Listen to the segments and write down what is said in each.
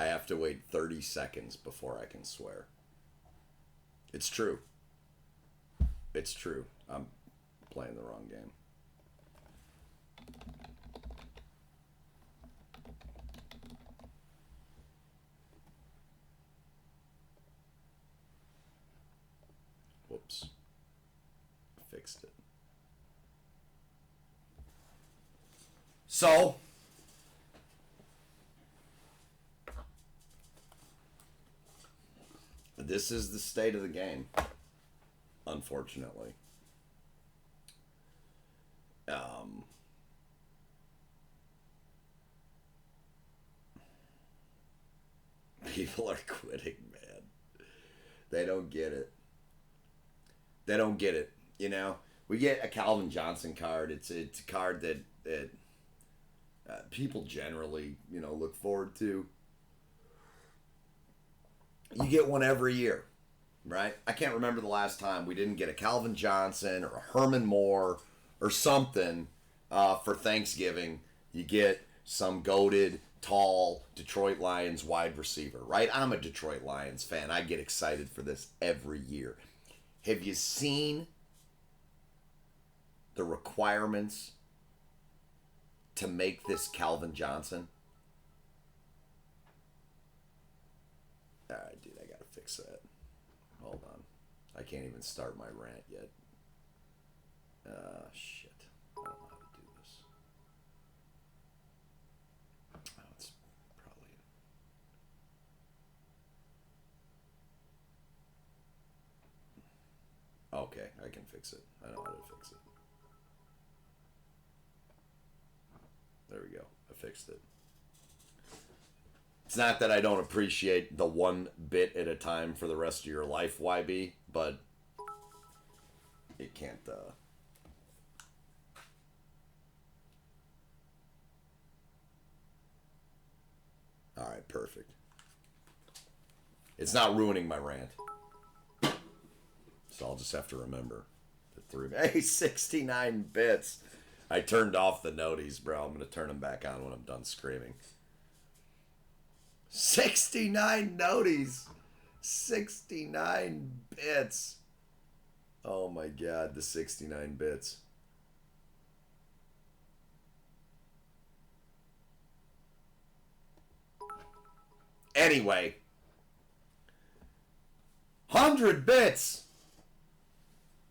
I have to wait 30 seconds before I can swear. It's true. It's true. I'm playing the wrong game. Whoops. Fixed it. So, this is the state of the game, unfortunately. People are quitting, man. They don't get it. They don't get it. You know, we get a Calvin Johnson card. It's a card that people generally, you know, look forward to. You get one every year, right? I can't remember the last time we didn't get a Calvin Johnson or a Herman Moore or something for Thanksgiving. You get some goated, tall Detroit Lions wide receiver, right? I'm a Detroit Lions fan. I get excited for this every year. Have you seen the requirements to make this Calvin Johnson? All right, dude, I gotta fix that. Hold on. I can't even start my rant yet. Shit. I don't know how to do this. Oh, it's probably... Okay, I can fix it. I know how to fix it. There we go. I fixed it. It's not that I don't appreciate the one bit at a time for the rest of your life, YB, but it can't, Alright, perfect. It's not ruining my rant. So I'll just have to remember the three. Hey, 69 bits. I turned off the noties, bro. I'm going to turn them back on when I'm done screaming. 69 noties. 69 bits. Oh my god, the 69 bits. Anyway. 100 bits.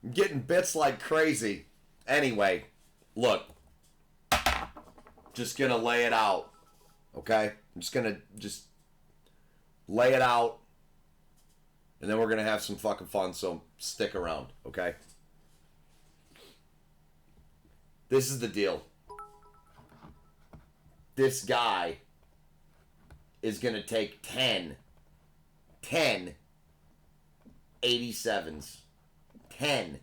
I'm getting bits like crazy. Anyway, look. Just gonna lay it out. Okay? I'm just gonna lay it out. And then we're gonna have some fucking fun, so stick around, okay? This is the deal. This guy is gonna take 10 87s. 10.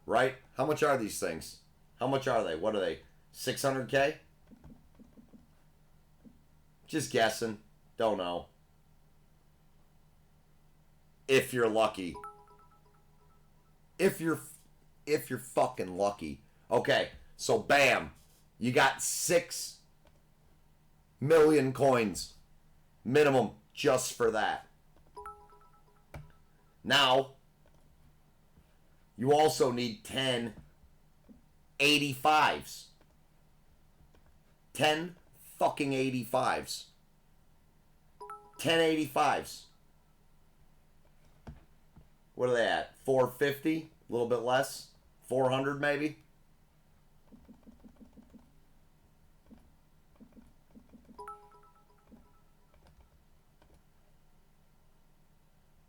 Right? How much are these things? How much are they? What are they? 600K? Just guessing. Don't know. If you're lucky. If you're fucking lucky. Okay, so bam. You got 6 million coins. Minimum just for that. Now, you also need 10 85s. 10 fucking 85s. 10 85s. What are they at? 450? A little bit less? 400 maybe?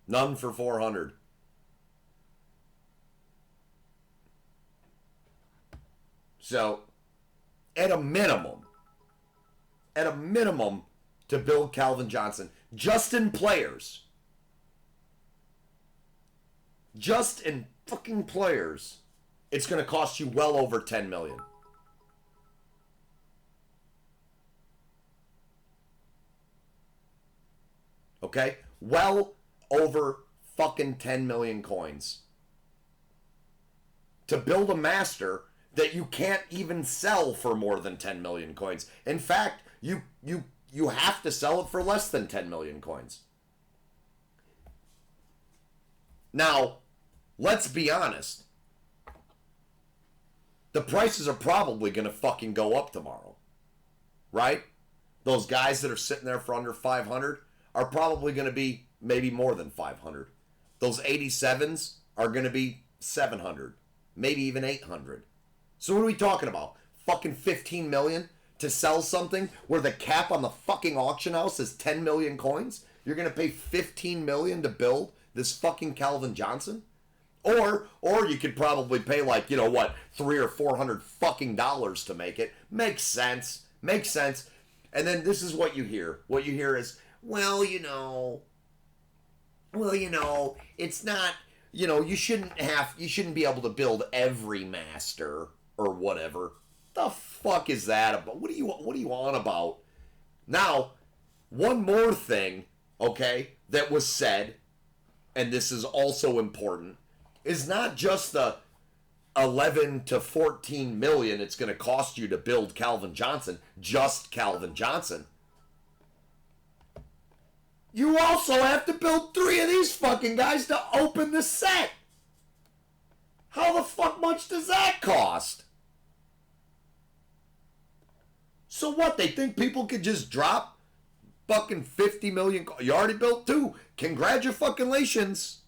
None for 400. So, at a minimum, to build Calvin Johnson, just in players, it's going to cost you well over 10 million. Okay? Well over fucking 10 million coins. To build a master that you can't even sell for more than 10 million coins. In fact, You have to sell it for less than 10 million coins. Now, let's be honest. The prices are probably going to fucking go up tomorrow. Right? Those guys that are sitting there for under 500 are probably going to be maybe more than 500. Those 87s are going to be 700, maybe even 800. So what are we talking about? Fucking 15 million to sell something where the cap on the fucking auction house is 10 million coins? You're going to pay 15 million to build this fucking Calvin Johnson? Or you could probably pay like, you know what, $300 or $400 fucking dollars to make it. Makes sense. Makes sense. And then this is what you hear. What you hear is, well, you know, it's not, you know, you shouldn't be able to build every master or whatever. The fuck is that about? What are you on about? Now, one more thing, okay, that was said, and this is also important, is not just the 11 to 14 million it's going to cost you to build Calvin Johnson, just Calvin Johnson. You also have to build 3 of these fucking guys to open the set. How the fuck much does that cost? So what, they think people could just drop fucking 50 million? You already built 2. Congratulations.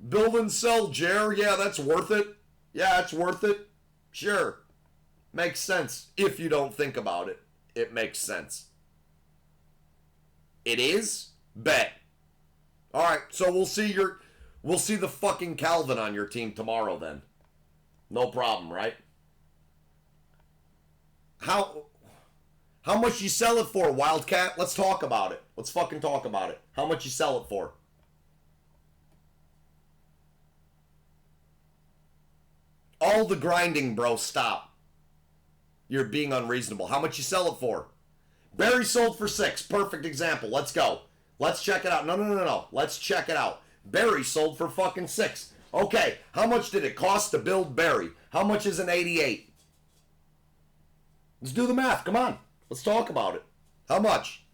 Build and sell, Jer. Yeah, that's worth it. Yeah, it's worth it. Sure. Makes sense. If you don't think about it, it makes sense. It is? Bet. Alright, so we'll see the fucking Calvin on your team tomorrow then. No problem, right? How much you sell it for, Wildcat? Let's talk about it. Let's fucking talk about it. How much you sell it for? All the grinding, bro, stop. You're being unreasonable. How much you sell it for? Barry sold for 6. Perfect example. Let's go. Let's check it out. No. Let's check it out. Barry sold for fucking 6. Okay, how much did it cost to build Barry? How much is an 88? Let's do the math. Come on. Let's talk about it. How much?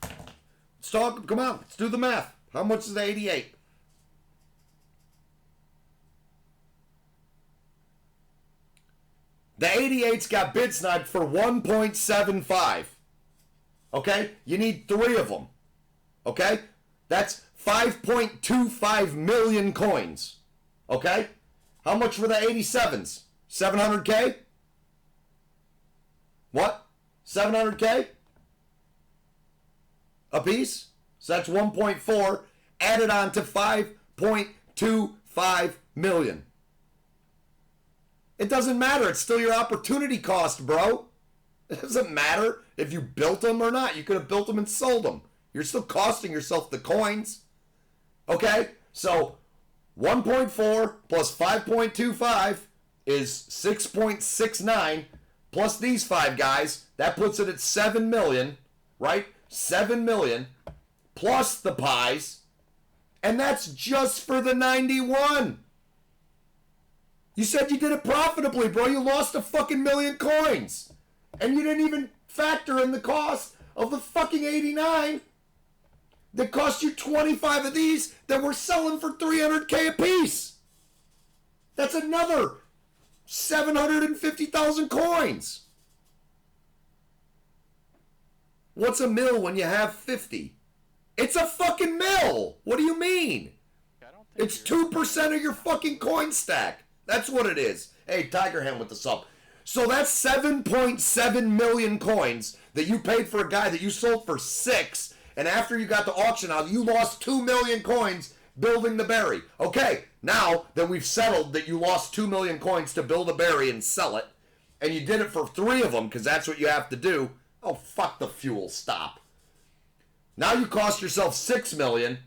Let's talk. Come on. Let's do the math. How much is the 88? The 88's got bid sniped for 1.75. Okay? You need 3 of them. Okay? That's 5.25 million coins. Okay? How much for the 87s? 700K? What? 700K? A piece? So that's 1.4 added on to 5.25 million. It doesn't matter. It's still your opportunity cost, bro. It doesn't matter if you built them or not. You could have built them and sold them. You're still costing yourself the coins. Okay? So 1.4 plus 5.25 is 6.69 plus these 5 guys. That puts it at 7 million, right? 7 million plus the pies. And that's just for the 91. You said you did it profitably, bro. You lost a fucking million coins. And you didn't even factor in the cost of the fucking 89 that cost you 25 of these that we're selling for 300K a piece. That's another 750,000 coins. What's a mill when you have 50? It's a fucking mill. What do you mean? It's 2% of your fucking coin stack. That's what it is. Hey, Tigerhand with the sub. So that's 7.7 million coins that you paid for a guy that you sold for 6, and after you got the auction out, you lost 2 million coins building the berry. Okay, now that we've settled that you lost 2 million coins to build a berry and sell it, and you did it for 3 of them because that's what you have to do. Oh, fuck the fuel. Stop. Now you cost yourself 6 million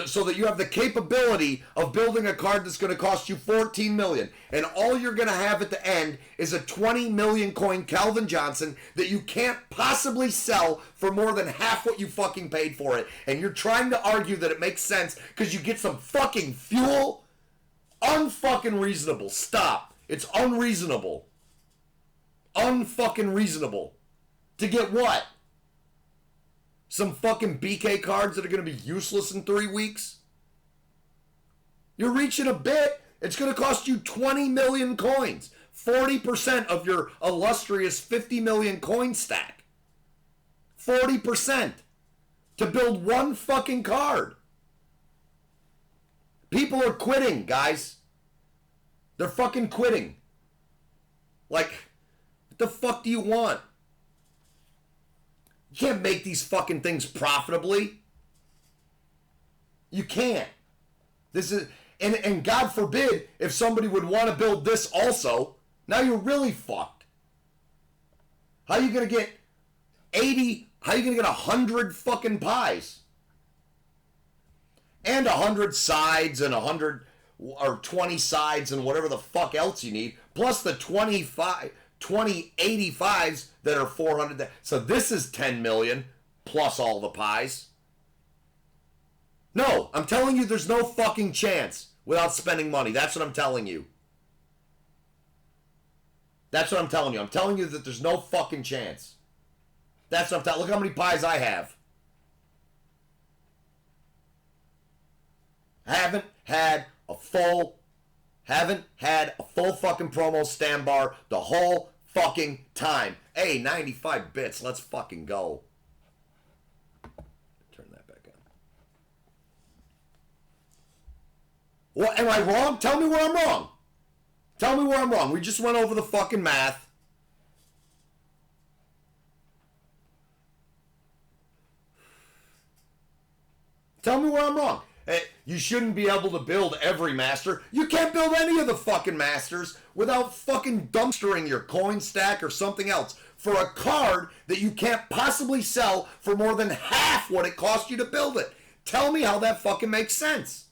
so that you have the capability of building a card that's going to cost you 14 million. And all you're going to have at the end is a 20 million coin Calvin Johnson that you can't possibly sell for more than half what you fucking paid for it. And you're trying to argue that it makes sense because you get some fucking fuel? Unfucking reasonable. Stop. It's unreasonable. Unfucking reasonable. To get what? Some fucking BK cards that are going to be useless in 3 weeks? You're reaching a bit. It's going to cost you 20 million coins. 40% of your illustrious 50 million coin stack. 40% to build one fucking card. People are quitting, guys. They're fucking quitting. Like, what the fuck do you want? You can't make these fucking things profitably. You can't. This is, and God forbid if somebody would want to build this also. Now you're really fucked. How are you going to get 80, how are you going to get 100 fucking pies? And 100 sides and 100 or 20 sides and whatever the fuck else you need. Plus the 20 85s that are 400. So this is 10 million plus all the pies. No, I'm telling you there's no fucking chance without spending money. That's what I'm telling you. That's what I'm telling you. I'm telling you that there's no fucking chance. That's what I'm telling you. Look how many pies I have. Haven't had a full fucking promo stand bar the whole fucking time. Hey, 95 bits. Let's fucking go. Turn that back on. What, am I wrong? Tell me where I'm wrong. Tell me where I'm wrong. We just went over the fucking math. Tell me where I'm wrong. You shouldn't be able to build every master. You can't build any of the fucking masters without fucking dumpstering your coin stack or something else for a card that you can't possibly sell for more than half what it cost you to build it. Tell me how that fucking makes sense.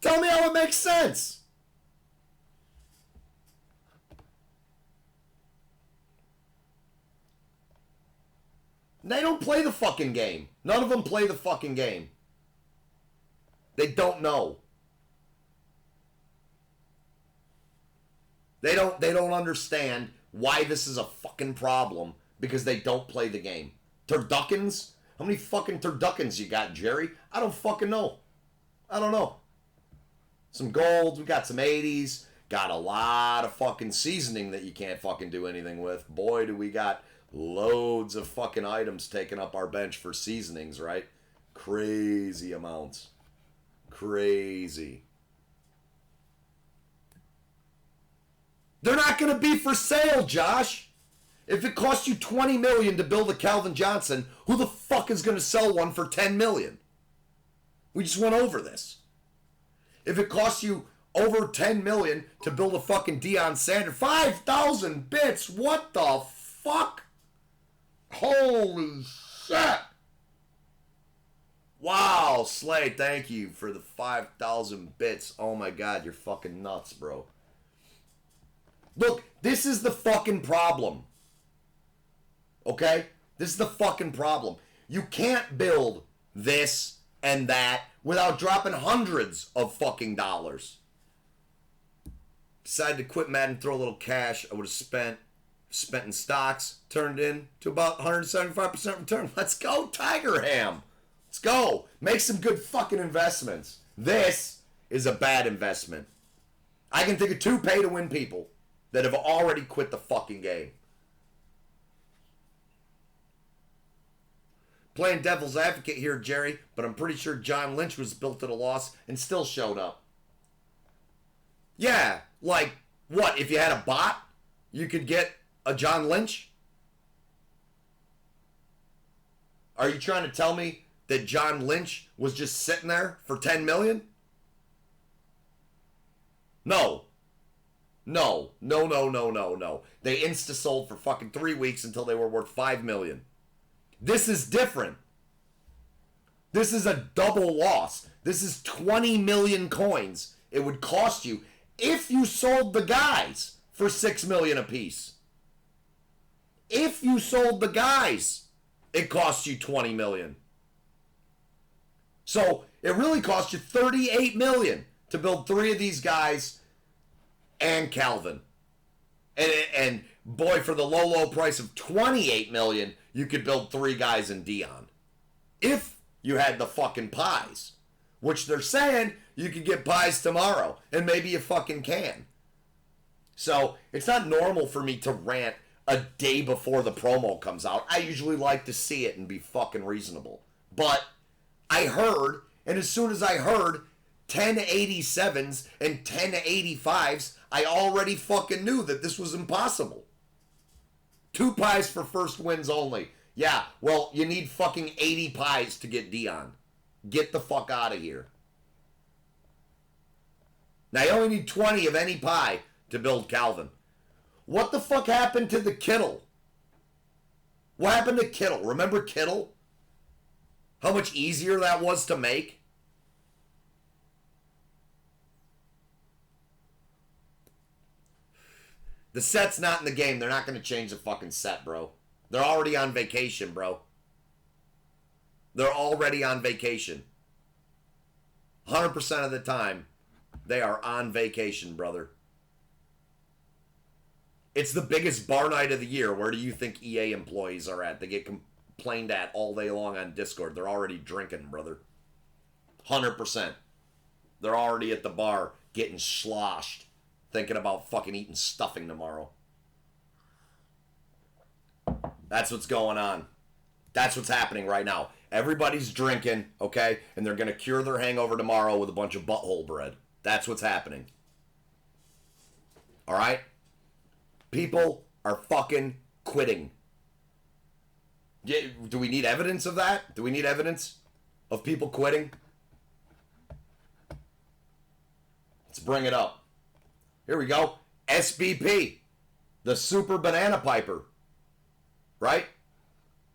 Tell me how it makes sense. They don't play the fucking game. None of them play the fucking game. They don't know. They don't understand why this is a fucking problem because they don't play the game. Turduckins? How many fucking turduckins you got, Jerry? I don't fucking know. I don't know. Some golds, we got some 80s. Got a lot of fucking seasoning that you can't fucking do anything with. Boy, do we got loads of fucking items taking up our bench for seasonings, right? Crazy amounts. Crazy. They're not going to be for sale, Josh. If it costs you 20 million to build a Calvin Johnson, who the fuck is going to sell one for 10 million? We just went over this. If it costs you over 10 million to build a fucking Deion Sanders, 5,000 bits, what the fuck? Holy shit. Wow, Slay, thank you for the 5,000 bits. Oh my god, you're fucking nuts, bro. Look, this is the fucking problem. Okay? This is the fucking problem. You can't build this and that without dropping hundreds of fucking dollars. Decided to quit Madden, throw a little cash I would have spent in stocks, turned in to about 175% return. Let's go, Tiger Ham. Let's go. Make some good fucking investments. This is a bad investment. I can think of 2 pay-to-win people that have already quit the fucking game. Playing devil's advocate here, Jerry, but I'm pretty sure John Lynch was built at a loss and still showed up. Yeah, like, what, if you had a bot, you could get a John Lynch? Are you trying to tell me that John Lynch was just sitting there for 10 million? No. No. They insta-sold for fucking 3 weeks until they were worth 5 million. This is different. This is a double loss. This is 20 million coins it would cost you if you sold the guys for 6 million apiece. If you sold the guys, it costs you 20 million. So it really cost you $38 million to build 3 of these guys and Calvin. And boy, for the low price of $28 million, you could build 3 guys in Dion. If you had the fucking pies. Which they're saying you could get pies tomorrow. And maybe you fucking can. So it's not normal for me to rant a day before the promo comes out. I usually like to see it and be fucking reasonable. But I heard, and as soon as I heard 1087s and 1085s, I already fucking knew that this was impossible. 2 pies for first wins only. Yeah, well, you need fucking 80 pies to get Dion. Get the fuck out of here. Now, you only need 20 of any pie to build Calvin. What the fuck happened to the Kittle? What happened to Kittle? Remember Kittle? How much easier that was to make? The set's not in the game. They're not going to change the fucking set, bro. They're already on vacation, bro. They're already on vacation. 100% of the time, they are on vacation, brother. It's the biggest bar night of the year. Where do you think EA employees are at? They get complained at all day long on Discord. They're already drinking, brother. 100%. They're already at the bar getting sloshed, thinking about fucking eating stuffing tomorrow. That's what's going on. That's what's happening right now. Everybody's drinking, okay? And they're going to cure their hangover tomorrow with a bunch of butthole bread. That's what's happening. All right? People are fucking quitting. Do we need evidence of that? Do we need evidence of people quitting? Let's bring it up. Here we go. SPP, the super banana piper. Right?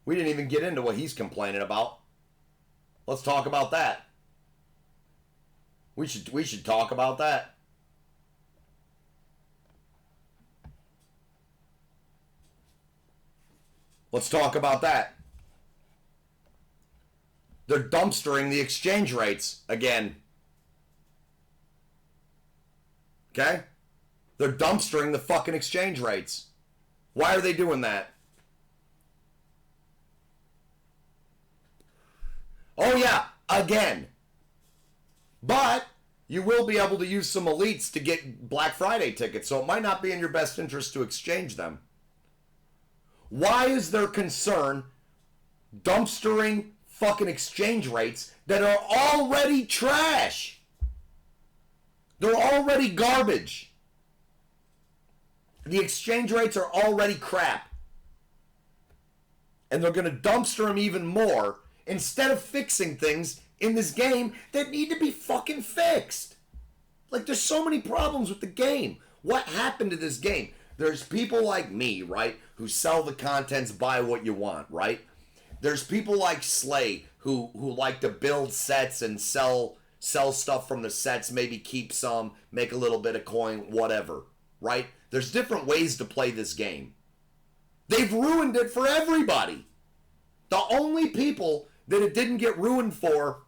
We didn't even get into what he's complaining about. Let's talk about that. We should talk about that. Let's talk about that. They're dumpstering the exchange rates again. Okay? They're dumpstering the fucking exchange rates. Why are they doing that? Oh yeah, again. But you will be able to use some elites to get Black Friday tickets, so it might not be in your best interest to exchange them. Why is there concern dumpstering fucking exchange rates that are already trash? They're already garbage. The exchange rates are already crap. And they're going to dumpster them even more instead of fixing things in this game that need to be fucking fixed. Like, there's so many problems with the game. What happened to this game? There's people like me, right, who sell the contents, buy what you want, right? There's people like Slay who like to build sets and sell stuff from the sets, maybe keep some, make a little bit of coin, whatever, right? There's different ways to play this game. They've ruined it for everybody. The only people that it didn't get ruined for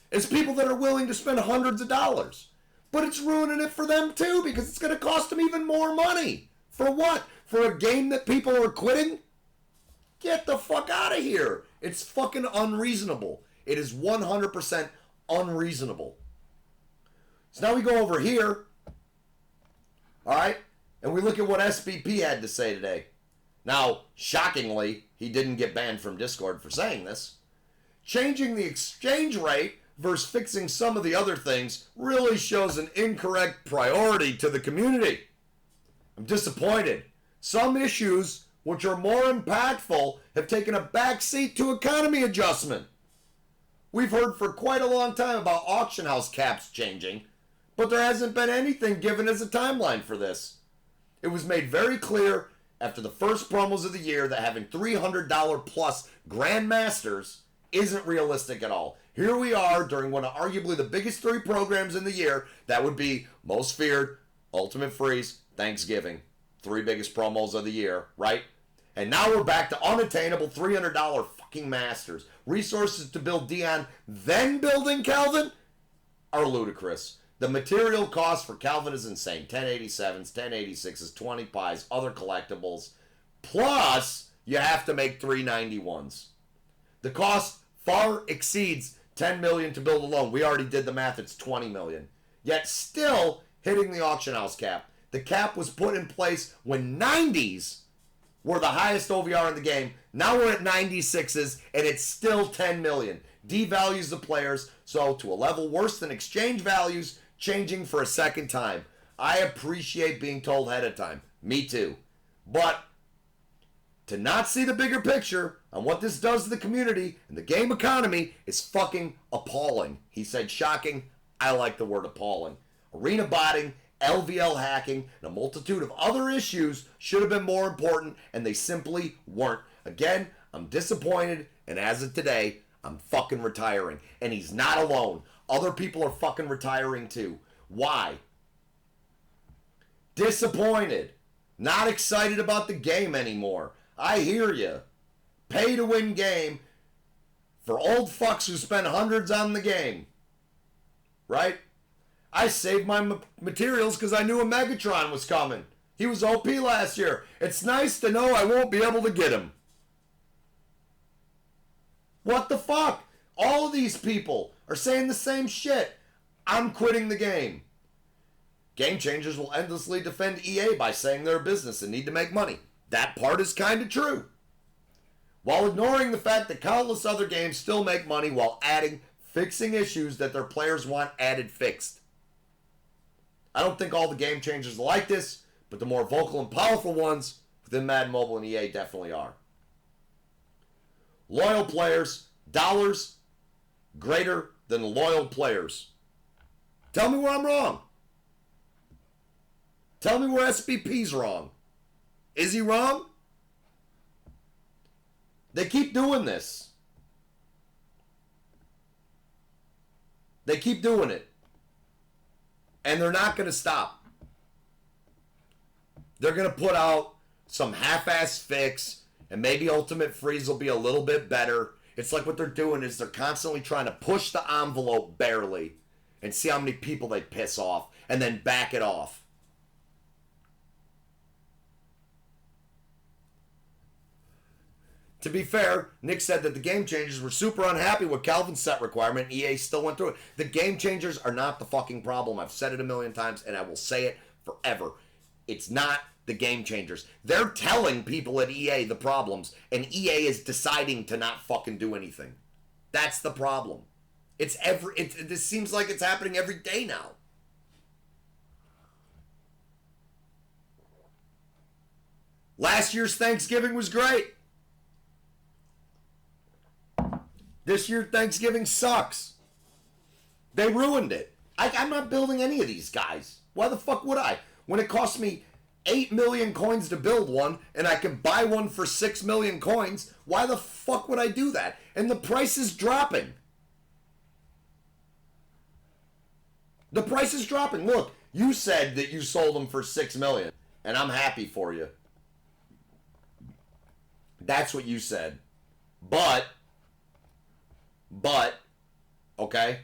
is people that are willing to spend hundreds of dollars. But it's ruining it for them too, because it's going to cost them even more money. For what? For a game that people are quitting? Get the fuck out of here. It's fucking unreasonable. It is 100% unreasonable. So now we go over here. Alright? And we look at what SPP had to say today. Now, shockingly, he didn't get banned from Discord for saying this. Changing the exchange rate versus fixing some of the other things really shows an incorrect priority to the community. I'm disappointed. Some issues, which are more impactful, have taken a backseat to economy adjustment. We've heard for quite a long time about auction house caps changing, but there hasn't been anything given as a timeline for this. It was made very clear after the first promos of the year that having $300 plus Grandmasters isn't realistic at all. Here we are during one of arguably the biggest 3 programs in the year. That would be Most Feared, Ultimate Freeze, Thanksgiving. 3 biggest promos of the year, right? And now we're back to unattainable $300 fucking masters. Resources to build Dion, then building Calvin are ludicrous. The material cost for Calvin is insane. 1087s, 1086s, 20 pies, other collectibles. Plus, you have to make 391s. The cost far exceeds 10 million to build alone. We already did the math. It's 20 million. Yet still hitting the auction house cap. The cap was put in place when 90s were the highest OVR in the game. Now we're at 96s, and it's still 10 million. Devalues the players, so to a level worse than exchange values, changing for a second time. I appreciate being told ahead of time. Me too. But to not see the bigger picture on what this does to the community and the game economy is fucking appalling. He said shocking. I like the word appalling. Arena botting, LVL hacking, and a multitude of other issues should have been more important, and they simply weren't. Again, I'm disappointed, and as of today, I'm fucking retiring. And he's not alone. Other people are fucking retiring too. Why? Disappointed. Not excited about the game anymore. I hear you. Pay to win game for old fucks who spend hundreds on the game. Right? I saved my materials because I knew a Megatron was coming. He was OP last year. It's nice to know I won't be able to get him. What the fuck? All of these people are saying the same shit. I'm quitting the game. Game changers will endlessly defend EA by saying they're a business and need to make money. That part is kind of true. While ignoring the fact that countless other games still make money while fixing issues that their players want added fixed. I don't think all the game changers are like this, but the more vocal and powerful ones within Madden Mobile and EA definitely are. Loyal players, dollars greater than loyal players. Tell me where I'm wrong. Tell me where SPP's wrong. Is he wrong? They keep doing this. They keep doing it. And they're not going to stop. They're going to put out some half-ass fix, and maybe Ultimate Freeze will be a little bit better. It's like what they're doing is they're constantly trying to push the envelope barely and see how many people they piss off and then back it off. To be fair, Nick said that the game changers were super unhappy with Calvin's set requirement, and EA still went through it. The game changers are not the fucking problem. I've said it a million times, and I will say it forever. It's not the game changers. They're telling people at EA the problems, and EA is deciding to not fucking do anything. That's the problem. This seems like it's happening every day now. Last year's Thanksgiving was great. This year Thanksgiving sucks. They ruined it. I'm not building any of these guys. Why the fuck would I? When it costs me 8 million coins to build one, and I can buy one for 6 million coins, why the fuck would I do that? And the price is dropping. The price is dropping. Look, you said that you sold them for 6 million, and I'm happy for you. That's what you said. But, okay,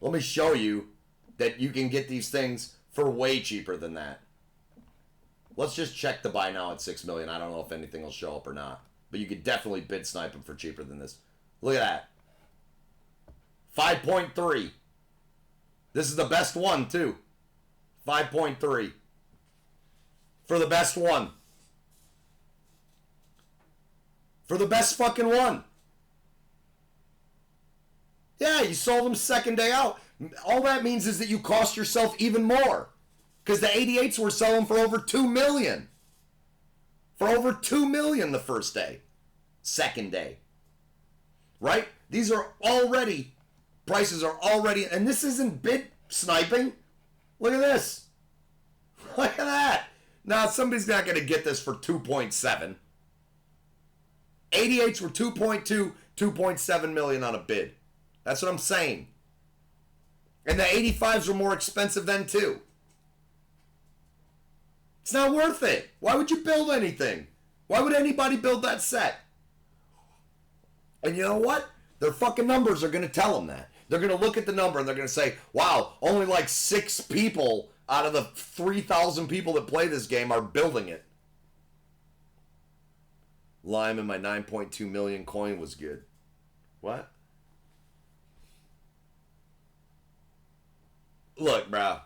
let me show you that you can get these things for way cheaper than that. Let's just check the buy now at 6 million. I don't know if anything will show up or not, but you could definitely bid snipe them for cheaper than this. Look at that. 5.3. This is the best one too. 5.3. For the best one. For the best fucking one. Yeah, you sold them second day out. All that means is that you cost yourself even more. Because the 88s were selling for over 2 million. For over 2 million the first day. Second day. Right? These are already, prices are already, and this isn't bid sniping. Look at this. Look at that. Now, somebody's not going to get this for 2.7. 88s were 2.2, 2.7 million on a bid. That's what I'm saying. And the 85s were more expensive then too. It's not worth it. Why would you build anything? Why would anybody build that set? And you know what? Their fucking numbers are going to tell them that. They're going to look at the number and they're going to say, wow, only like 6 people out of the 3,000 people that play this game are building it. Lime in my 9.2 million coin was good. What? Look, bro.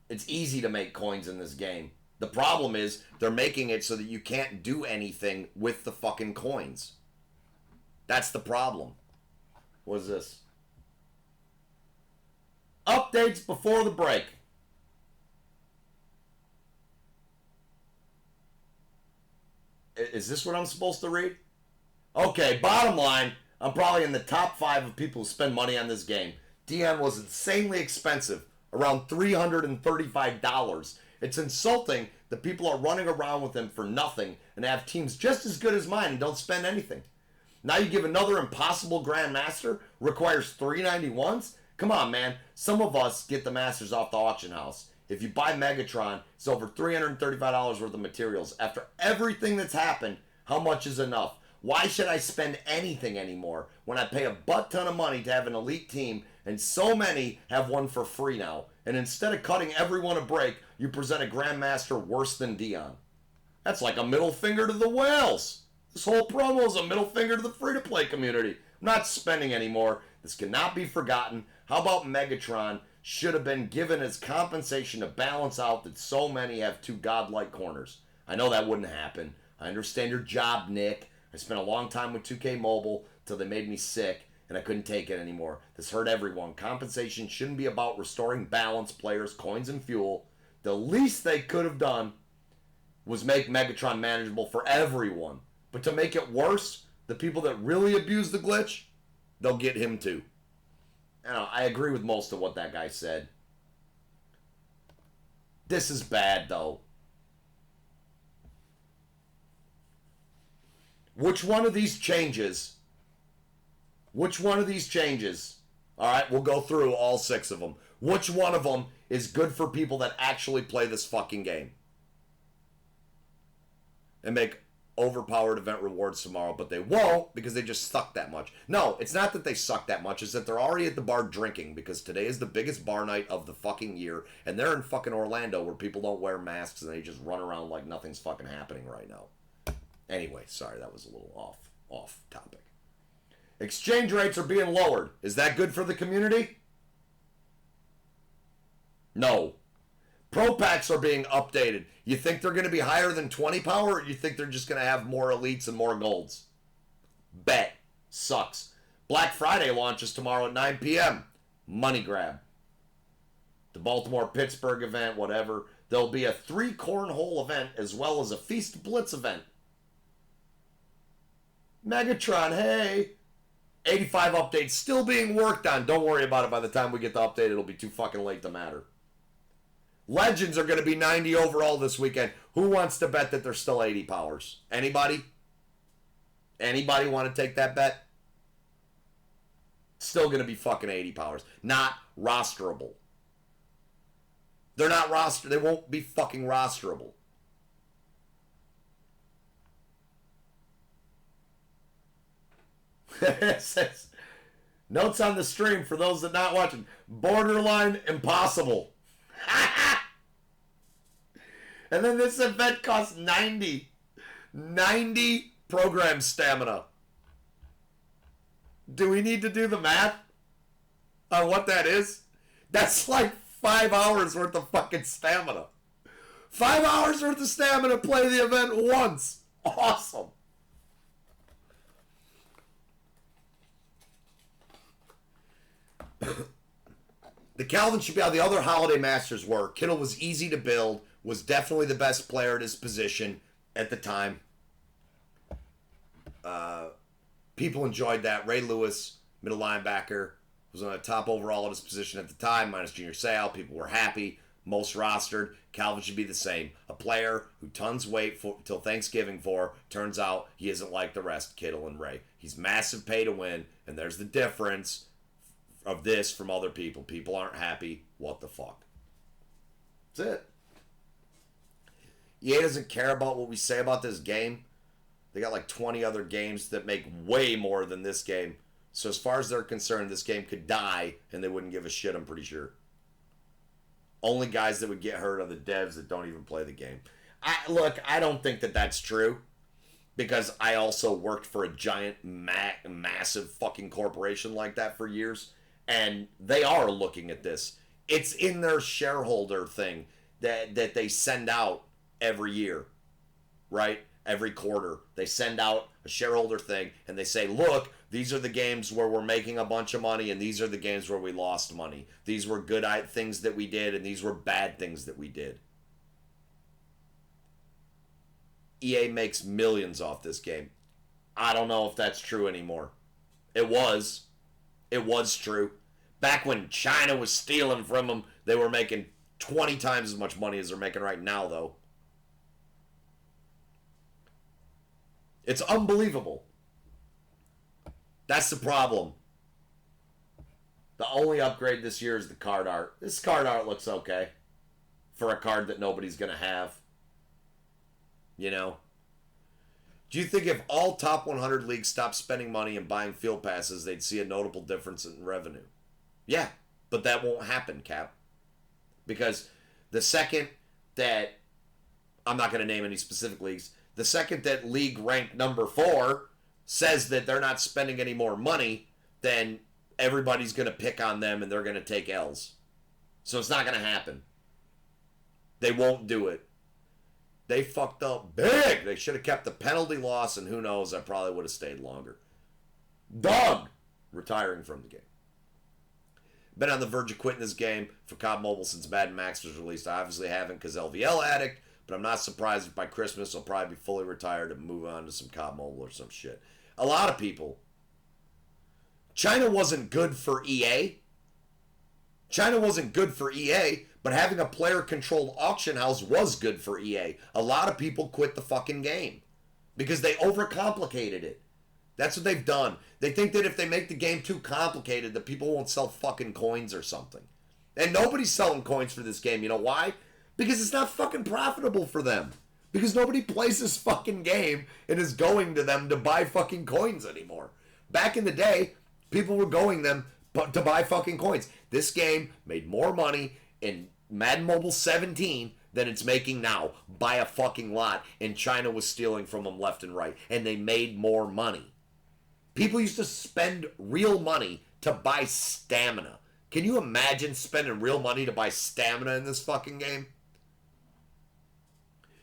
It's easy to make coins in this game. The problem is they're making it so that you can't do anything with the fucking coins. That's the problem. What is this? Updates before the break. Is this what I'm supposed to read? Okay, bottom line, I'm probably in the top 5 of people who spend money on this game. Dion was insanely expensive, around $335. It's insulting that people are running around with him for nothing and have teams just as good as mine and don't spend anything. Now you give another impossible Grandmaster, requires 391s? Come on, man. Some of us get the Masters off the auction house. If you buy Megatron, it's over $335 worth of materials. After everything that's happened, how much is enough? Why should I spend anything anymore when I pay a butt ton of money to have an elite team and so many have one for free now? And instead of cutting everyone a break, you present a Grandmaster worse than Dion. That's like a middle finger to the whales. This whole promo is a middle finger to the free-to-play community. I'm not spending anymore. This cannot be forgotten. How about Megatron should have been given as compensation to balance out that so many have 2 godlike corners? I know that wouldn't happen. I understand your job, Nick. I spent a long time with 2K Mobile till they made me sick and I couldn't take it anymore. This hurt everyone. Compensation shouldn't be about restoring balance, players, coins, and fuel. The least they could have done was make Megatron manageable for everyone. But to make it worse, the people that really abuse the glitch, they'll get him too. I agree with most of what that guy said. This is bad, though. Which one of these changes? All right, we'll go through all 6 of them. Which one of them is good for people that actually play this fucking game? And make overpowered event rewards tomorrow, but they won't because they just suck that much. No, it's not that they suck that much, it's that they're already at the bar drinking because today is the biggest bar night of the fucking year, and they're in fucking Orlando where people don't wear masks and they just run around like nothing's fucking happening right now. Anyway, sorry, that was a little off topic. Exchange rates are being lowered. Is that good for the community? No. Pro packs are being updated. You think they're going to be higher than 20 power, or you think they're just going to have more elites and more golds? Bet. Sucks. Black Friday launches tomorrow at 9 p.m. Money grab. The Baltimore-Pittsburgh event, whatever. There'll be a 3 cornhole event as well as a Feast Blitz event. Megatron, hey. 85 updates still being worked on. Don't worry about it. By the time we get the update, it'll be too fucking late to matter. Legends are going to be 90 overall this weekend. Who wants to bet that they're still 80 powers? Anybody? Anybody want to take that bet? Still going to be fucking 80 powers. Not rosterable. They're not roster. They won't be fucking rosterable. It says, notes on the stream for those that are not watching. Borderline impossible. And then this event costs 90 program stamina. Do we need to do the math on what that is? That's like 5 hours worth of fucking stamina. 5 hours worth of stamina, play the event once. Awesome. The Calvin should be how the other Holiday Masters were. Kittle was easy to build, was definitely the best player at his position at the time. People enjoyed that. Ray Lewis, middle linebacker, was on the top overall at his position at the time, minus Junior Seau. People were happy. Most rostered. Calvin should be the same. A player who tons wait for till Thanksgiving for, turns out he isn't like the rest, Kittle and Ray. He's massive pay to win, and there's the difference of this from other people. People aren't happy. What the fuck? That's it. EA doesn't care about what we say about this game. They got like 20 other games that make way more than this game. So as far as they're concerned, this game could die and they wouldn't give a shit, I'm pretty sure. Only guys that would get hurt are the devs that don't even play the game. Look, I don't think that that's true. Because I also worked for a giant, massive fucking corporation like that for years. And they are looking at this. It's in their shareholder thing that they send out every year. Right? Every quarter. They send out a shareholder thing and they say, look, these are the games where we're making a bunch of money and these are the games where we lost money. These were good things that we did and these were bad things that we did. EA makes millions off this game. I don't know if that's true anymore. It was. It was true. Back when China was stealing from them, they were making 20 times as much money as they're making right now, though. It's unbelievable. That's the problem. The only upgrade this year is the card art. This card art looks okay for a card that nobody's going to have. You know? Do you think if all top 100 leagues stopped spending money and buying field passes, they'd see a notable difference in revenue? Yeah, but that won't happen, Cap. Because the second that, I'm not going to name any specific leagues, the second that league ranked number 4 says that they're not spending any more money, then everybody's going to pick on them and they're going to take L's. So it's not going to happen. They won't do it. They fucked up big. They should have kept the penalty loss, and who knows, I probably would have stayed longer. Doug, retiring from the game. Been on the verge of quitting this game for COD Mobile since Madden Max was released. I obviously haven't because LVL addict, but I'm not surprised if by Christmas I'll probably be fully retired and move on to some COD Mobile or some shit. A lot of people. China wasn't good for EA. China wasn't good for EA, but having a player-controlled auction house was good for EA. A lot of people quit the fucking game because they overcomplicated it. That's what they've done. They think that if they make the game too complicated, that people won't sell fucking coins or something. And nobody's selling coins for this game. You know why? Because it's not fucking profitable for them. Because nobody plays this fucking game and is going to them to buy fucking coins anymore. Back in the day, people were going them to buy fucking coins. This game made more money in Madden Mobile 17 than it's making now by a fucking lot. And China was stealing from them left and right. And they made more money. People used to spend real money to buy stamina. Can you imagine spending real money to buy stamina in this fucking game?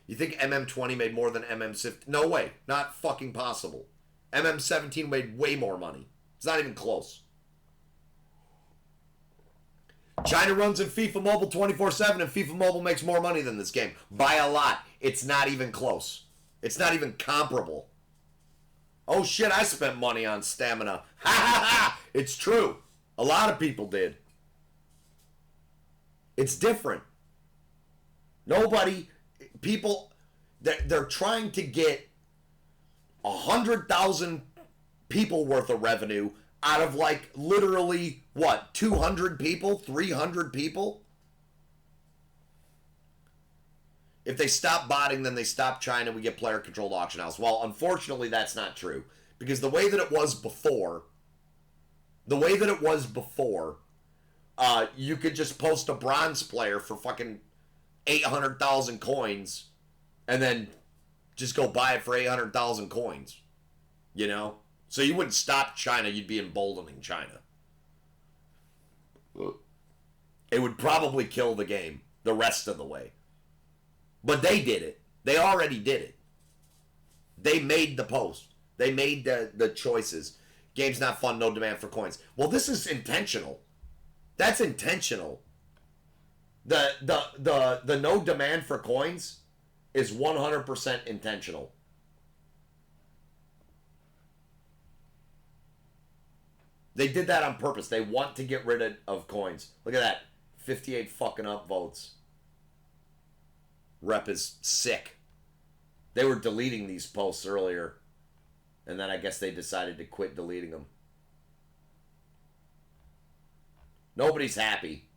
You think MM20 made more than MM17? No way. Not fucking possible. MM17 made way more money. It's not even close. China runs in FIFA Mobile 24/7 and FIFA Mobile makes more money than this game. By a lot. It's not even close. It's not even comparable. Oh shit, I spent money on stamina. Ha ha ha! It's true. A lot of people did. It's different. People, they're trying to get 100,000 people worth of revenue out of like literally, what, 200 people? 300 people? If they stop botting, then they stop China, we get player-controlled auction house. Well, unfortunately, that's not true. Because the way that it was before, you could just post a bronze player for fucking 800,000 coins and then just go buy it for 800,000 coins. You know? So you wouldn't stop China, you'd be emboldening China. It would probably kill the game the rest of the way. But they did it. They already did it. They made the post. They made the choices. Game's not fun, no demand for coins. Well, this is intentional. That's intentional. The no demand for coins is 100% intentional. They did that on purpose. They want to get rid of coins. Look at that. 58 fucking upvotes. Rep is sick. They were deleting these posts earlier. And then I guess they decided to quit deleting them. Nobody's happy.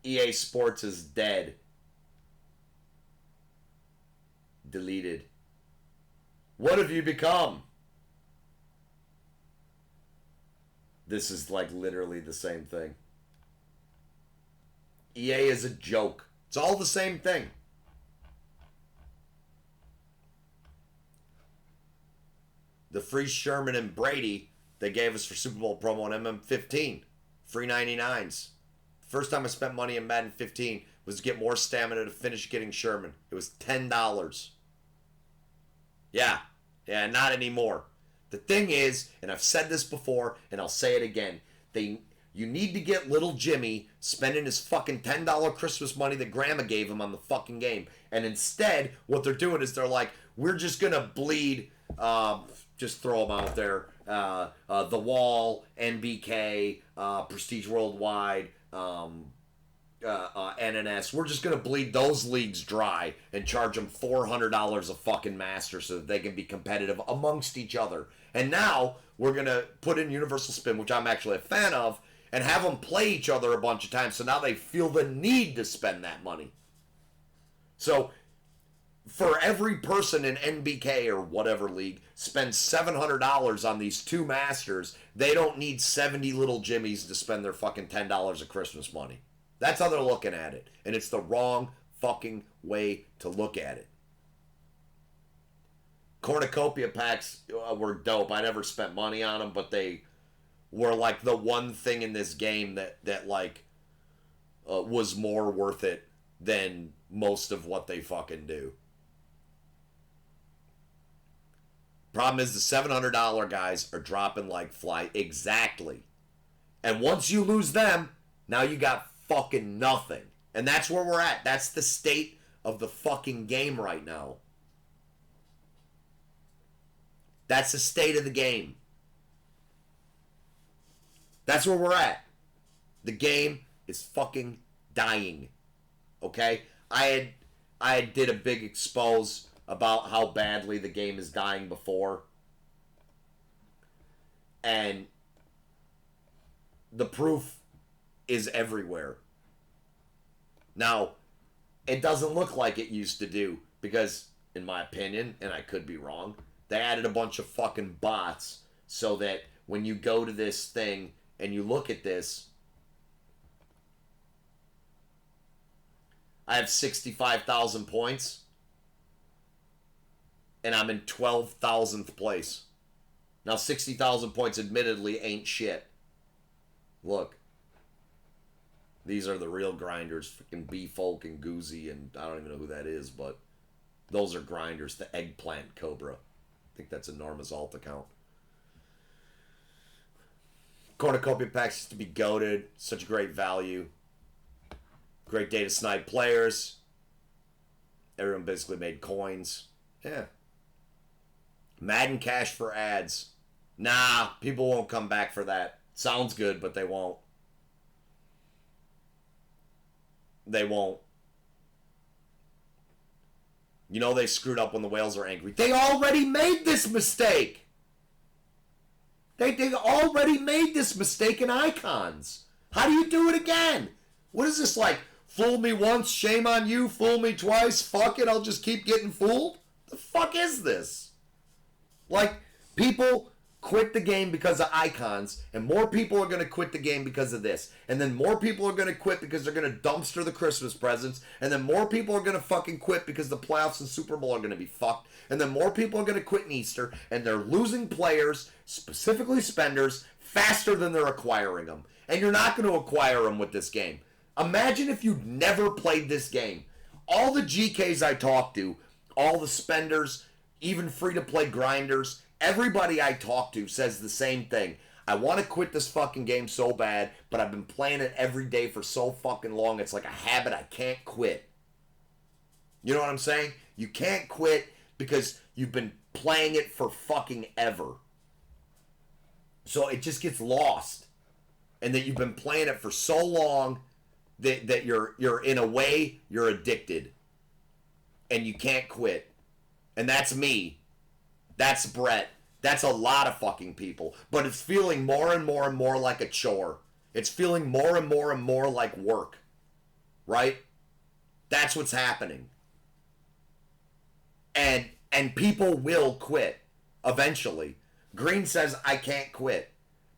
EA Sports is dead. deleted. What have you become? This is like literally the same thing. EA is a joke. It's all the same thing. The free Sherman and Brady they gave us for Super Bowl promo on MM15. Free 99s. First time I spent money in Madden 15 was to get more stamina to finish getting Sherman. It was $10. Yeah, not anymore. The thing is, and I've said this before, and I'll say it again, you need to get little Jimmy spending his fucking $10 Christmas money that Grandma gave him on the fucking game. And instead, what they're doing is they're like, we're just going to bleed, just throw them out there, The Wall, NBK, Prestige Worldwide, NNS. We're just going to bleed those leagues dry and charge them $400 a fucking master so that they can be competitive amongst each other. And now we're going to put in Universal Spin, which I'm actually a fan of, and have them play each other a bunch of times. So now they feel the need to spend that money. So for every person in NBK or whatever league spends $700 on these two masters, they don't need 70 little Jimmies to spend their fucking $10 of Christmas money. That's how they're looking at it. And it's the wrong fucking way to look at it. Cornucopia packs were dope. I never spent money on them, but they were like the one thing in this game that was more worth it than most of what they fucking do. Problem is the $700 guys are dropping like fly. Exactly. And once you lose them, now you got fucking nothing. And that's where we're at. That's the state of the fucking game right now. That's the state of the game. That's where we're at. The game is fucking dying. Okay? I did a big expose about how badly the game is dying before. And the proof is everywhere. Now, it doesn't look like it used to do because, in my opinion, and I could be wrong, they added a bunch of fucking bots so that when you go to this thing and you look at this, I have 65,000 points and I'm in 12,000th place. Now 60,000 points admittedly ain't shit. Look. These are the real grinders. Freaking B-Folk and Goozy and I don't even know who that is, but those are grinders. The Eggplant Cobra. I think that's a Norma's alt account. Cornucopia packs used to be goated. Such great value. Great day to snipe players. Everyone basically made coins. Yeah. Madden Cash for ads. Nah, people won't come back for that. Sounds good, but they won't. They won't. You know they screwed up when the whales are angry. They already made this mistake. They already made this mistake in Icons. How do you do it again? What is this like? Fool me once, shame on you. Fool me twice, fuck it, I'll just keep getting fooled? The fuck is this? Like, people quit the game because of Icons, and more people are going to quit the game because of this. And then more people are going to quit because they're going to dumpster the Christmas presents. And then more people are going to fucking quit because the playoffs and Super Bowl are going to be fucked. And then more people are going to quit in Easter, and they're losing players, specifically spenders, faster than they're acquiring them. And you're not going to acquire them with this game. Imagine if you'd never played this game. All the GKs I talk to, all the spenders, even free-to-play grinders, everybody I talk to says the same thing. I want to quit this fucking game so bad, but I've been playing it every day for so fucking long, it's like a habit I can't quit. You know what I'm saying? You can't quit because you've been playing it for fucking ever. So it just gets lost. And that you've been playing it for so long that you're in a way, you're addicted. And you can't quit. And that's me. That's Brett. That's a lot of fucking people. But it's feeling more and more and more like a chore. It's feeling more and more and more like work. Right? That's what's happening. And people will quit eventually. Green says I can't quit.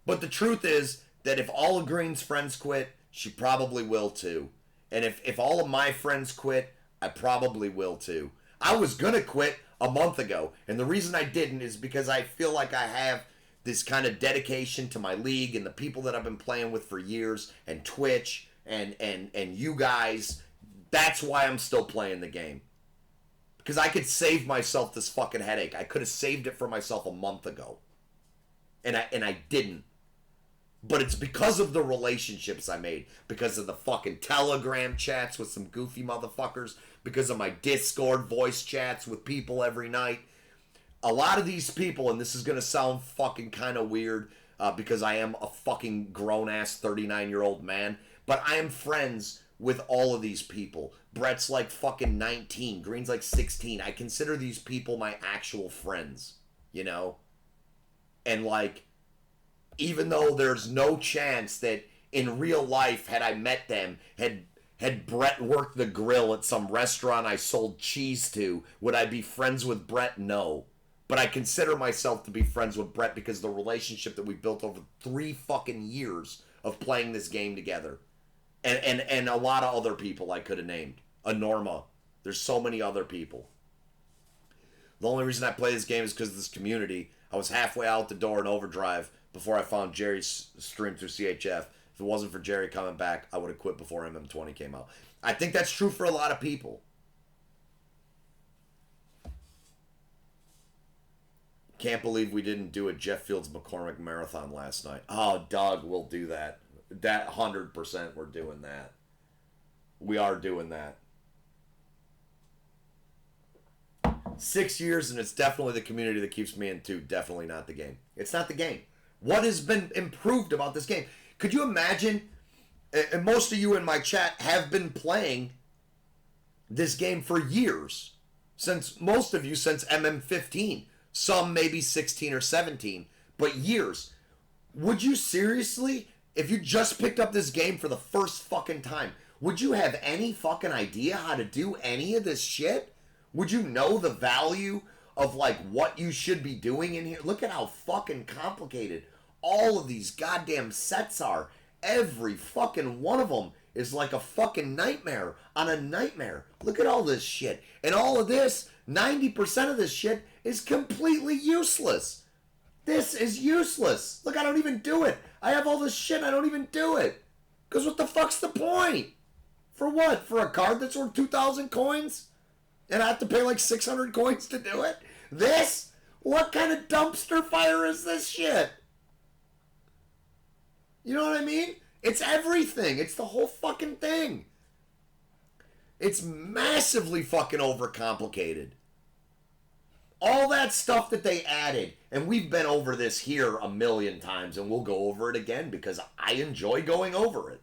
But the truth is that if all of Green's friends quit, she probably will too. And if all of my friends quit, I probably will too. I was going to quit a month ago. And the reason I didn't is because I feel like I have this kind of dedication to my league and the people that I've been playing with for years and Twitch and you guys. That's why I'm still playing the game. Because I could save myself this fucking headache. I could have saved it for myself a month ago. And I didn't. But it's because of the relationships I made. Because of the fucking Telegram chats with some goofy motherfuckers. Because of my Discord voice chats with people every night. A lot of these people, and this is going to sound fucking kind of weird, because I am a fucking grown-ass 39-year-old man. But I am friends with all of these people. Brett's like fucking 19. Green's like 16. I consider these people my actual friends, you know? And like, even though there's no chance that in real life, had I met them, had Brett worked the grill at some restaurant I sold cheese to, would I be friends with Brett? No. But I consider myself to be friends with Brett because of the relationship that we built over 3 fucking years of playing this game together. And a lot of other people I could have named. A Norma. There's so many other people. The only reason I play this game is because of this community. I was halfway out the door in Overdrive before I found Jerry's stream through CHF. If it wasn't for Jerry coming back, I would have quit before MM20 came out. I think that's true for a lot of people. Can't believe we didn't do a Jeff Fields McCormick marathon last night. Oh, Doug, we'll do that. That 100% we're doing that. We are doing that. 6 years, and it's definitely the community that keeps me in too. Definitely not the game. It's not the game. What has been improved about this game? Could you imagine, and most of you in my chat have been playing this game for years. Most of you since MM15. Some maybe 16 or 17. But years. Would you seriously, if you just picked up this game for the first fucking time, would you have any fucking idea how to do any of this shit? Would you know the value of like what you should be doing in here? Look at how fucking complicated all of these goddamn sets are. Every fucking one of them is like a fucking nightmare on a nightmare. Look at all this shit. And all of this, 90% of this shit is completely useless. This is useless. Look, I don't even do it. I have all this shit, I don't even do it. Because what the fuck's the point? For what? For a card that's worth 2,000 coins? And I have to pay like 600 coins to do it? This? What kind of dumpster fire is this shit? You know what I mean? It's everything. It's the whole fucking thing. It's massively fucking overcomplicated. All that stuff that they added, and we've been over this here a million times, and we'll go over it again because I enjoy going over it.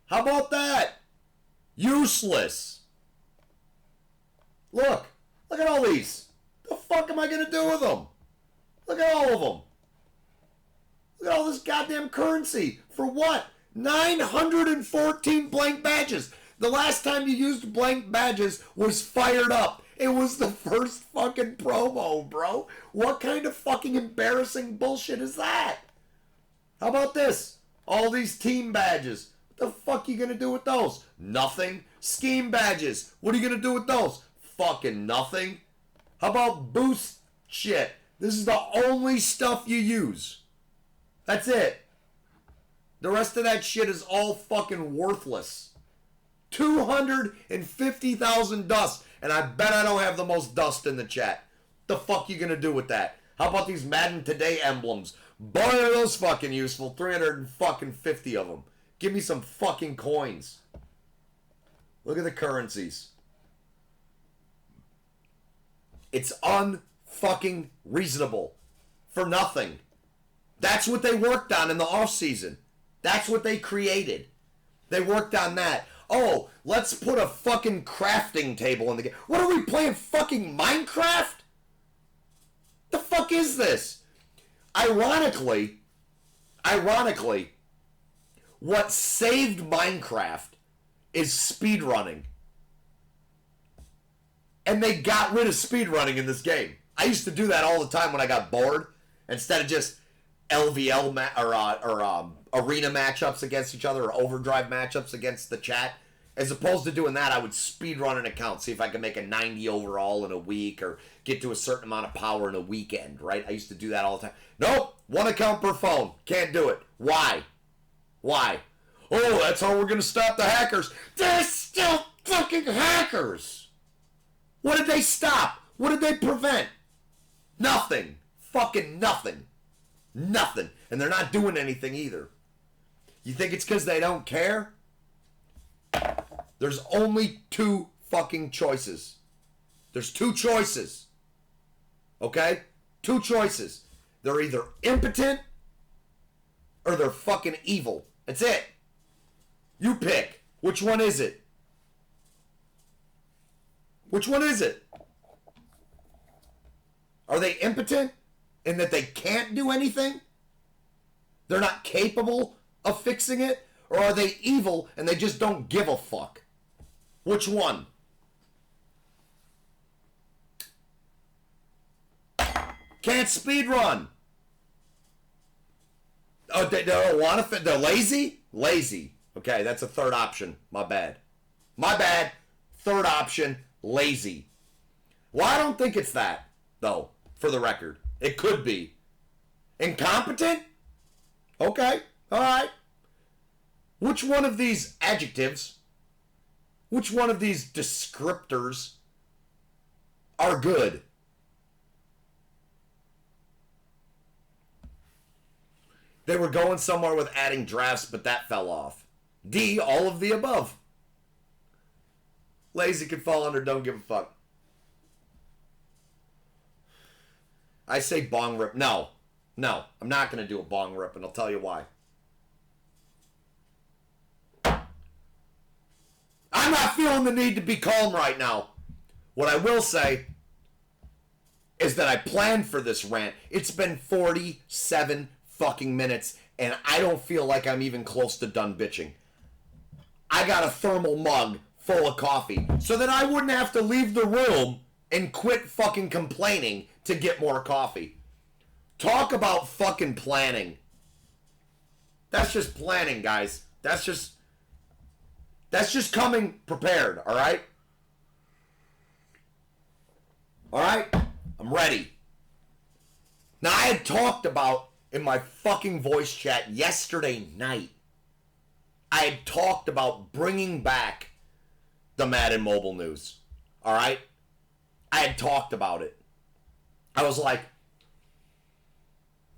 How about that? Useless. Look at all these. The fuck am I going to do with them? Look at all of them. Look at all this goddamn currency. For what? 914 blank badges. The last time you used blank badges was Fired Up. It was the first fucking promo, bro. What kind of fucking embarrassing bullshit is that? How about this? All these team badges. What the fuck are you gonna do with those? Nothing. Scheme badges. What are you gonna do with those? Fucking nothing. How about boost shit? This is the only stuff you use. That's it. The rest of that shit is all fucking worthless. 250,000 dust. And I bet I don't have the most dust in the chat. The fuck you gonna do with that? How about these Madden Today emblems? Boy, are those fucking useful. 350 of them. Give me some fucking coins. Look at the currencies. It's unfucking reasonable. For nothing. That's what they worked on in the off-season. That's what they created. They worked on that. Oh, let's put a fucking crafting table in the game. What are we playing, fucking Minecraft? The fuck is this? Ironically, what saved Minecraft is speedrunning. And they got rid of speedrunning in this game. I used to do that all the time when I got bored. Instead of just LVL arena matchups against each other or overdrive matchups against the chat. As opposed to doing that, I would speedrun an account, see if I could make a 90 overall in a week or get to a certain amount of power in a weekend, right? I used to do that all the time. Nope, one account per phone. Can't do it. Why? Why? Oh, that's how we're going to stop the hackers. They're still fucking hackers. What did they stop? What did they prevent? Nothing. Fucking nothing. Nothing. And they're not doing anything either. You think it's because they don't care? There's only two fucking choices. There's two choices. Okay? Two choices. They're either impotent or they're fucking evil. That's it. You pick. Which one is it? Which one is it? Are they impotent in that they can't do anything? They're not capable of fixing it? Or are they evil and they just don't give a fuck? Which one? Can't speedrun. Oh, they don't want to. They're lazy? Lazy. Okay, that's a third option. My bad. My bad. Third option, lazy. Well, I don't think it's that, though, for the record. It could be. Incompetent? Okay, all right. Which one of these adjectives, which one of these descriptors are good? They were going somewhere with adding drafts, but that fell off. D, all of the above. Lazy can fall under don't give a fuck. I say bong rip. No. No, I'm not going to do a bong rip, and I'll tell you why. I'm not feeling the need to be calm right now. What I will say is that I planned for this rant. It's been 47 fucking minutes, and I don't feel like I'm even close to done bitching. I got a thermal mug full of coffee so that I wouldn't have to leave the room and quit fucking complaining to get more coffee. Talk about fucking planning. That's just planning, guys. That's just coming prepared, all right? All right? I'm ready. Now, I had talked about in my fucking voice chat yesterday night, I had talked about bringing back the Madden Mobile News, all right? I had talked about it. I was like,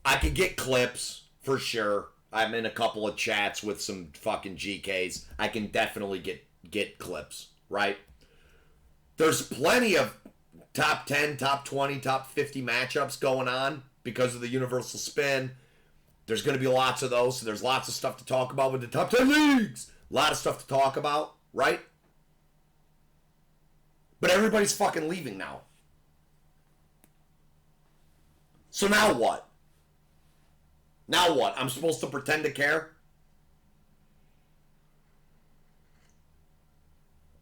I could get clips for sure. I'm in a couple of chats with some fucking GKs. I can definitely get clips, right? There's plenty of top 10, top 20, top 50 matchups going on because of the universal spin. There's going to be lots of those, so there's lots of stuff to talk about with the top 10 leagues. A lot of stuff to talk about, right? But everybody's fucking leaving now. So now what? Now what? I'm supposed to pretend to care?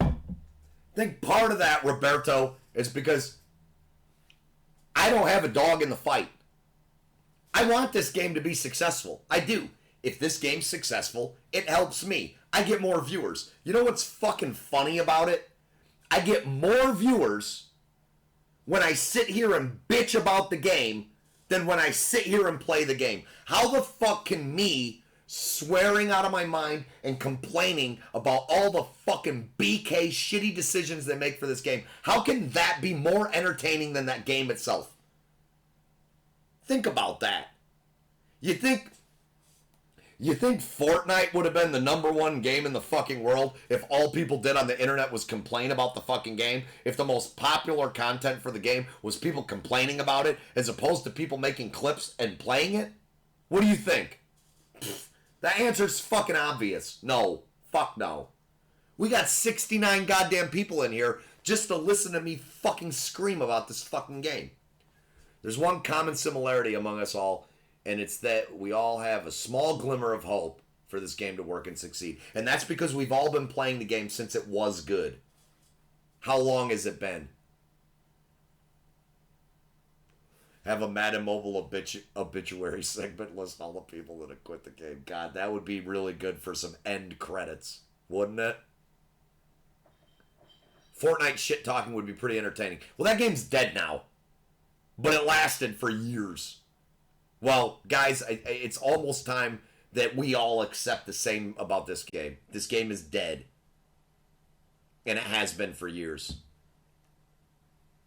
I think part of that, Roberto, is because I don't have a dog in the fight. I want this game to be successful. I do. If this game's successful, it helps me. I get more viewers. You know what's fucking funny about it? I get more viewers when I sit here and bitch about the game than when I sit here and play the game. How the fuck can me swearing out of my mind and complaining about all the fucking BK shitty decisions they make for this game, how can that be more entertaining than that game itself? Think about that. You think Fortnite would have been the #1 game in the fucking world if all people did on the internet was complain about the fucking game? If the most popular content for the game was people complaining about it as opposed to people making clips and playing it? What do you think? The answer's fucking obvious. No. Fuck no. We got 69 goddamn people in here just to listen to me fucking scream about this fucking game. There's one common similarity among us all, and it's that we all have a small glimmer of hope for this game to work and succeed. And that's because we've all been playing the game since it was good. How long has it been? Have a Madden Mobile obituary segment list all the people that have quit the game. God, that would be really good for some end credits, wouldn't it? Fortnite shit talking would be pretty entertaining. Well, that game's dead now, but it lasted for years. Well, guys, it's almost time that we all accept the same about this game. This game is dead, and it has been for years.